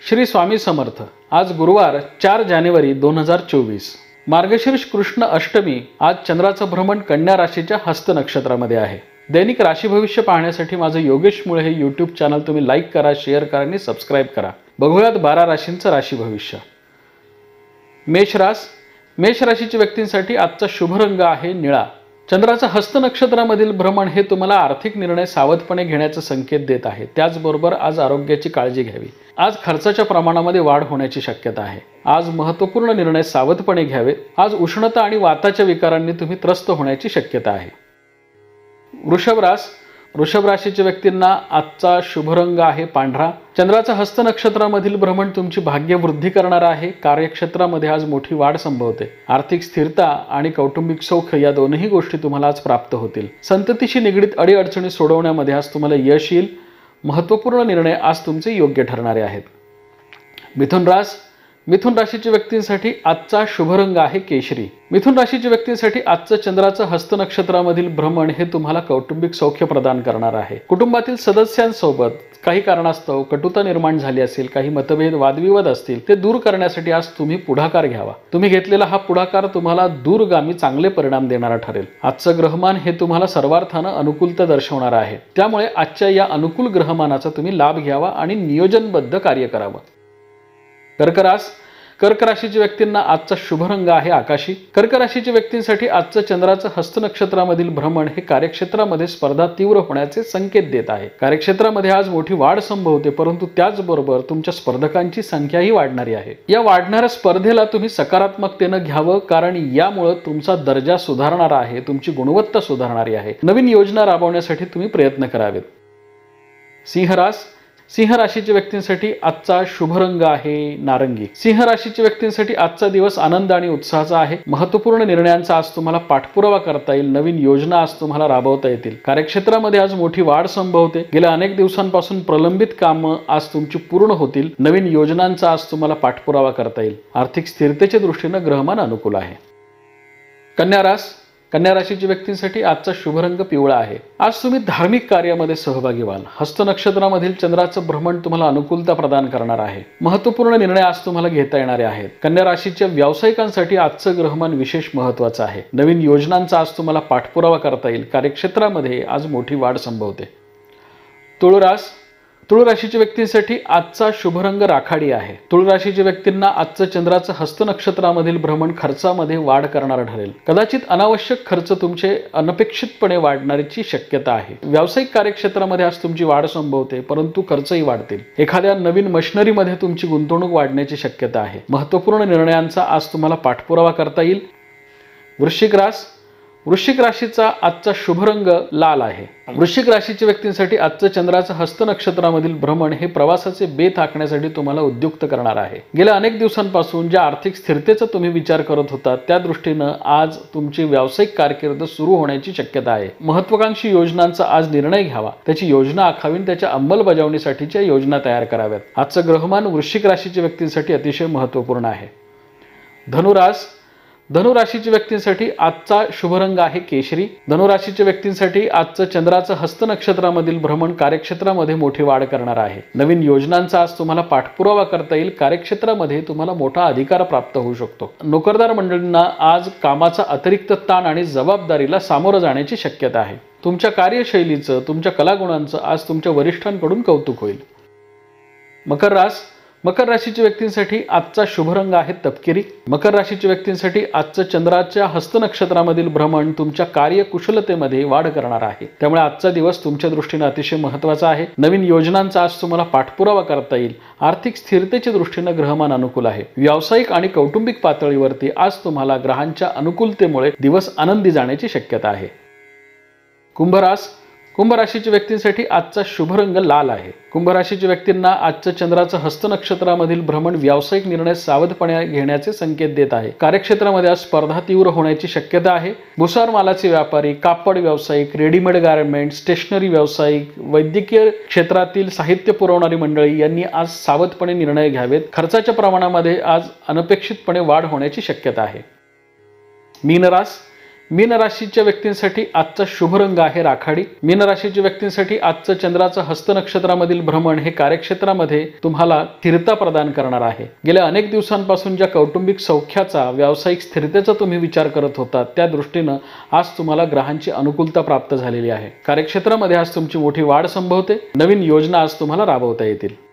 श्री स्वामी समर्थ। आज गुरुवार 4 जानेवारी 2024। मार्गशीर्ष कृष्ण अष्टमी। आज चंद्राचं भ्रमण कन्या राशीच्या हस्त नक्षत्रामध्ये आहे। दैनिक राशी भविष्य पाहण्यासाठी माझं योगेश मुळे हे यूट्यूब चॅनल तुम्ही लाईक करा, शेअर करा आणि सबस्क्राईब करा। बघूयात 12 राशींचं राशी भविष्य। मेष राशीच्या व्यक्तींसाठी आजचा शुभ रंग आहे निळा। चंद्राचा हस्त नक्षत्रामधील भ्रमण हे तुम्हाला आर्थिक निर्णय सावधपणे घेण्याचा संकेत देत आहे। त्याचबरोबर आज आरोग्याची काळजी घ्यावी। आज खर्चाच्या प्रमाणामध्ये वाढ होण्याची शक्यता आहे। आज महत्त्वपूर्ण निर्णय सावधपणे घ्यावेत। आज उष्णता आणि वाताच्या विकारांनी तुम्ही त्रस्त होण्याची शक्यता आहे। वृषभ राशीच्या व्यक्तींना आजचा शुभ रंग आहे पांढरा। चंद्राचा हस्त नक्षत्रामधील भ्रमण तुमची भाग्य वृद्धी करणार आहे। कार्यक्षेत्रामध्ये आज मोठी वाढ संभवते। आर्थिक स्थिरता आणि कौटुंबिक सौख्य या दोन्ही गोष्टी तुम्हाला आज प्राप्त होतील। संततीशी निगडीत अडीअडचणी सोडवण्यामध्ये आज तुम्हाला यश येईल। महत्त्वपूर्ण निर्णय आज तुमचे योग्य ठरणारे आहेत। मिथुन राशीच्या व्यक्तींसाठी आजचा शुभ रंग आहे केशरी। मिथुन राशीच्या व्यक्तींसाठी आजचं चंद्राचं हस्त नक्षत्रामधील भ्रमण हे तुम्हाला कौटुंबिक सौख्य प्रदान करणार आहे। कुटुंबातील सदस्यांसोबत काही कारणास्तव कटुता निर्माण झाली असेल, काही मतभेद वादविवाद असतील, ते दूर करण्यासाठी आज तुम्ही पुढाकार घ्यावा। तुम्ही घेतलेला हा पुढाकार तुम्हाला दूरगामी चांगले परिणाम देणारा ठरेल। आजचं ग्रहमान हे तुम्हाला सर्वार्थानं अनुकूलता दर्शवणार आहे। त्यामुळे आजच्या या अनुकूल ग्रहमानाचा तुम्ही लाभ घ्यावा आणि नियोजनबद्ध कार्य करावं। कर्क राशीच्या व्यक्तींना आजचा शुभ रंग आहे आकाशी। कर्क राशीच्या व्यक्तींसाठी आजचं चंद्राचं हस्त नक्षत्रामधील भ्रमण हे कार्यक्षेत्रामध्ये स्पर्धा तीव्र होण्याचे संकेत देत आहे। कार्यक्षेत्रामध्ये आज मोठी वाढ संभवते, परंतु त्याचबरोबर तुमच्या स्पर्धकांची संख्याही वाढणारी आहे। या वाढणाऱ्या स्पर्धेला तुम्ही सकारात्मकतेनं घ्यावं, कारण यामुळे तुमचा दर्जा सुधारणार आहे, तुमची गुणवत्ता सुधारणारी आहे। नवीन योजना राबवण्यासाठी तुम्ही प्रयत्न करावेत। सिंह राशीच्या व्यक्तींसाठी आजचा शुभ रंग आहे नारंगी। सिंह राशीच्या व्यक्तींसाठी आजचा दिवस आनंद आणि उत्साहाचा आहे। महत्त्वपूर्ण निर्णयांचा आज तुम्हाला पाठपुरावा करता येईल। नवीन योजना आज तुम्हाला राबवता येतील। कार्यक्षेत्रामध्ये आज मोठी वाढ संभवते। गेल्या अनेक दिवसांपासून प्रलंबित कामं आज तुमची पूर्ण होतील। नवीन योजनांचा आज तुम्हाला पाठपुरावा करता येईल। आर्थिक स्थिरतेच्या दृष्टीने ग्रहमान अनुकूल आहे। कन्या राशीच्या व्यक्तींसाठी आजचा शुभ रंग पिवळा आहे। आज तुम्ही धार्मिक कार्यामध्ये सहभागी व्हाल। हस्त नक्षत्रामधील चंद्राचं भ्रमण तुम्हाला अनुकूलता प्रदान करणार आहे। महत्त्वपूर्ण निर्णय आज तुम्हाला घेता येणारे आहेत। कन्या राशीच्या व्यावसायिकांसाठी आजचं ग्रहमान विशेष महत्त्वाचं आहे। नवीन योजनांचा आज तुम्हाला पाठपुरावा करता येईल। कार्यक्षेत्रामध्ये आज मोठी वाढ संभवते। तुळ राशीच्या व्यक्तींसाठी आजचा शुभ रंग राखाडी आहे। तुळ राशीच्या व्यक्तींना आजचं चंद्राचं हस्त नक्षत्रामधील भ्रमण खर्चामध्ये वाढ करणारा ठरेल। कदाचित अनावश्यक खर्च तुमचे अनपेक्षितपणे वाढण्याची शक्यता आहे। व्यावसायिक कार्यक्षेत्रामध्ये आज तुमची वाढ संभवते, परंतु खर्चही वाढतील। एखाद्या नवीन मशिनरीमध्ये तुमची गुंतवणूक वाढण्याची शक्यता आहे। महत्त्वपूर्ण निर्णयांचा आज तुम्हाला पाठपुरावा करता येईल। वृश्चिक राशीचा आजचा शुभ रंग लाल आहे। वृश्चिक राशीच्या व्यक्तींसाठी आजचं चंद्राचं हस्त नक्षत्रामधील भ्रमण हे प्रवासाचे बेत आखण्यासाठी तुम्हाला उद्युक्त करणार आहे। गेल्या अनेक दिवसांपासून ज्या आर्थिक स्थिरतेचा तुम्ही विचार करत होता, त्या दृष्टीनं आज तुमची व्यावसायिक कारकीर्द सुरू होण्याची शक्यता आहे। महत्त्वाकांक्षी योजनांचा आज निर्णय घ्यावा, त्याची योजना आखावी, त्याच्या अंमलबजावणीसाठीच्या योजना तयार कराव्यात। आजचं ग्रहमान वृश्चिक राशीच्या व्यक्तींसाठी अतिशय महत्त्वपूर्ण आहे। धनु राशीच्या व्यक्तींसाठी आजचा शुभ रंग आहे केशरी। धनु राशीच्या व्यक्तींसाठी आजचं चंद्राचं हस्त नक्षत्रामधील भ्रमण कार्यक्षेत्रामध्ये मोठी वाढ करणार आहे। नवीन योजनांचा आज तुम्हाला पाठपुरावा करता येईल। कार्यक्षेत्रामध्ये तुम्हाला मोठा अधिकार प्राप्त होऊ शकतो। नोकरदार मंडळींना आज कामाचा अतिरिक्त ताण आणि जबाबदारीला सामोरं जाण्याची शक्यता आहे। तुमच्या कार्यशैलीचं, तुमच्या कलागुणांचं आज तुमच्या वरिष्ठांकडून कौतुक होईल। मकर राशीच्या व्यक्तींसाठी आजचा शुभ रंग आहे तपकिरी। मकर राशीच्या व्यक्तींसाठी आजचं चंद्राच्या हस्त नक्षत्रामधील भ्रमण तुमच्या कार्यकुशलतेमध्ये वाढ करणार आहे। त्यामुळे आजचा दिवस तुमच्या दृष्टीने अतिशय महत्त्वाचा आहे। नवीन योजनांचा आज तुम्हाला पाठपुरावा करता येईल। आर्थिक स्थिरतेच्या दृष्टीने ग्रहमान अनुकूल आहे। व्यावसायिक आणि कौटुंबिक पातळीवरती आज तुम्हाला ग्रहांच्या अनुकूलतेमुळे दिवस आनंदी जाण्याची शक्यता आहे। कुंभ राशीच्या व्यक्तींसाठी आजचा शुभ रंग लाल आहे। कुंभ राशीच्या व्यक्तींना आजचं चंद्राचं हस्त नक्षत्रामधील भ्रमण व्यावसायिक निर्णय सावधपणे घेण्याचे संकेत देत आहे। कार्यक्षेत्रामध्ये आज स्पर्धा तीव्र होण्याची शक्यता आहे। भुसार मालाचे व्यापारी, कापड व्यावसायिक, रेडीमेड गारमेंट, स्टेशनरी व्यावसायिक, वैद्यकीय क्षेत्रातील साहित्य पुरवणारी मंडळी यांनी आज सावधपणे निर्णय घ्यावेत। खर्चाच्या प्रमाणामध्ये आज अनपेक्षितपणे वाढ होण्याची शक्यता आहे। मीन राशीच्या व्यक्तींसाठी आजचा शुभ रंग आहे राखाडी. मीन राशीच्या व्यक्तींसाठी आजचं चंद्राचं हस्त नक्षत्रामधील भ्रमण हे कार्यक्षेत्रामध्ये तुम्हाला स्थिरता प्रदान करणार आहे. गेल्या अनेक दिवसांपासून ज्या कौटुंबिक सौख्याचा, व्यावसायिक स्थिरतेचा तुम्ही विचार करत होता, त्या दृष्टीनं आज तुम्हाला ग्रहांची अनुकूलता प्राप्त झालेली आहे. कार्यक्षेत्रामध्ये आज तुमची मोठी वाढ संभवते. नवीन योजना आज तुम्हाला राबवता येतील.